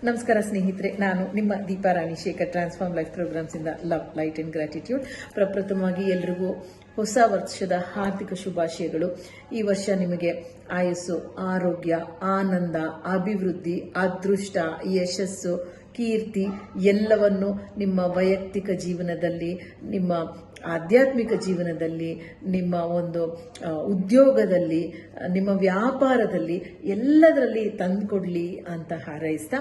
ನಮಸ್ಕಾರ ಸ್ನೇಹಿತರೆ, ನಾನು ನಿಮ್ಮ Deepa Rani Shekhar, transform life programs ಇಂದ ಲವ್, ಲೈಟ್ ಅಂಡ್ ಗ್ರಾಟಿಟ್ಯೂಡ್. ಪ್ರಪ್ರಥಮವಾಗಿ ಎಲ್ರಿಗೂ ಹೊಸ ವರ್ಷದ ಹಾರ್ದಿಕ ಶುಭಾಶಯಗಳು. ಈ ವರ್ಷ ನಿಮಗೆ ಆಯಸ್ಸು, ಆರೋಗ್ಯ, ಆನಂದ, ಅಭಿವೃದ್ಧಿ, ಅದೃಷ್ಟ, ಯಶಸ್ಸು, ಕೀರ್ತಿ ಎಲ್ಲವನ್ನು ನಿಮ್ಮ ವೈಯಕ್ತಿಕ ಜೀವನದಲ್ಲಿ, ನಿಮ್ಮ ಆಧ್ಯಾತ್ಮಿಕ ಜೀವನದಲ್ಲಿ, ನಿಮ್ಮ ಒಂದು ಉದ್ಯೋಗದಲ್ಲಿ, ನಿಮ್ಮ ವ್ಯಾಪಾರದಲ್ಲಿ ಎಲ್ಲದರಲ್ಲಿ ತಂದುಕೊಡ್ಲಿ ಅಂತ ಹಾರೈಸ್ತಾ,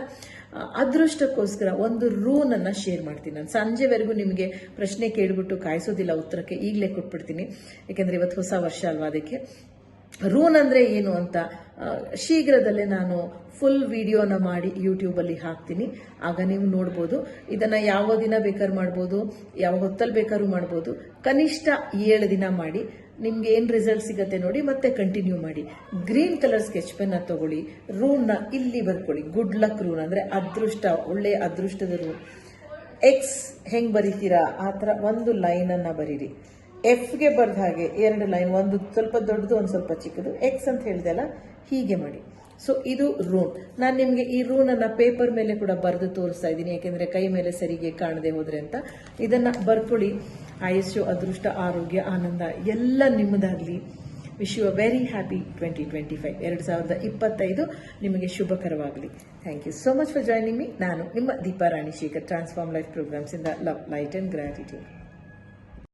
ಅದೃಷ್ಟಕ್ಕೋಸ್ಕರ ಒಂದು ರೂನನ್ನು ಶೇರ್ ಮಾಡ್ತೀನಿ. ನಾನು ಸಂಜೆವರೆಗೂ ನಿಮಗೆ ಪ್ರಶ್ನೆ ಕೇಳಿಬಿಟ್ಟು ಕಾಯಿಸೋದಿಲ್ಲ, ಉತ್ತರಕ್ಕೆ ಈಗಲೇ ಕೊಟ್ಬಿಡ್ತೀನಿ. ಯಾಕೆಂದರೆ ಇವತ್ತು ಹೊಸ ವರ್ಷ ಅಲ್ವಾ. ಅದಕ್ಕೆ ರೂನ್ ಅಂದರೆ ಏನು ಅಂತ ಶೀಘ್ರದಲ್ಲೇ ನಾನು ಫುಲ್ ವಿಡಿಯೋನ ಮಾಡಿ ಯೂಟ್ಯೂಬಲ್ಲಿ ಹಾಕ್ತೀನಿ. ಆಗ ನೀವು ನೋಡ್ಬೋದು. ಇದನ್ನು ಯಾವ ದಿನ ಬೇಕಾದ್ರೂ ಮಾಡ್ಬೋದು, ಯಾವ ಹೊತ್ತಲ್ಲಿ ಬೇಕಾದ್ರೂ ಮಾಡ್ಬೋದು. ಕನಿಷ್ಠ 7 ದಿನ ಮಾಡಿ, ನಿಮ್ಗೆ ಏನು ರಿಸಲ್ಟ್ ಸಿಗತ್ತೆ ನೋಡಿ, ಮತ್ತೆ ಕಂಟಿನ್ಯೂ ಮಾಡಿ. ಗ್ರೀನ್ ಕಲರ್ ಸ್ಕೆಚ್ ಪೆನ್ನ ತಗೊಳ್ಳಿ, ರೂನ್ನ ಇಲ್ಲಿ ಬರ್ಕೊಳ್ಳಿ. ಗುಡ್ ಲಕ್ ರೂನ್ ಅಂದರೆ ಅದೃಷ್ಟ, ಒಳ್ಳೆಯ ಅದೃಷ್ಟದ ರೂನ್. ಎಕ್ಸ್ ಹೆಂಗೆ ಬರೀತೀರಾ ಆ ಥರ ಒಂದು ಲೈನನ್ನು ಬರೀರಿ. ಎಫ್ಗೆ ಬರ್ದ ಹಾಗೆ 2 ಲೈನ್, ಒಂದು ಸ್ವಲ್ಪ ದೊಡ್ಡದು, ಒಂದು ಸ್ವಲ್ಪ ಚಿಕ್ಕದು. ಎಕ್ಸ್ ಅಂತ ಹೇಳಿದೆ ಅಲ್ಲ, ಹೀಗೆ ಮಾಡಿ. ಸೊ ಇದು ರೂನ್. ನಾನು ನಿಮಗೆ ಈ ರೂನನ್ನು ಪೇಪರ್ ಮೇಲೆ ಕೂಡ ಬರೆದು ತೋರಿಸ್ತಾ ಇದ್ದೀನಿ, ಯಾಕೆಂದರೆ ಕೈ ಮೇಲೆ ಸರಿಗೆ ಕಾಣದೆ ಹೋದ್ರೆ ಅಂತ. ಇದನ್ನು ಬರ್ಕೊಳ್ಳಿ. ಆಯಸ್ಸು, ಅದೃಷ್ಟ, ಆರೋಗ್ಯ, ಆನಂದ ಎಲ್ಲ ನಿಮ್ಮದಾಗಲಿ. Wish you a very happy 2025. 2025 ನಿಮಗೆ ಶುಭಕರವಾಗಲಿ. Thank you so much for joining me. ನಾನು ನಿಮ್ಮ Deepa Rani Shekhar, transform life programs ಇಂದ ಲವ್, ಲೈಟ್ ಅಂಡ್ ಗ್ರಾಟಿಟ್ಯೂಡ್.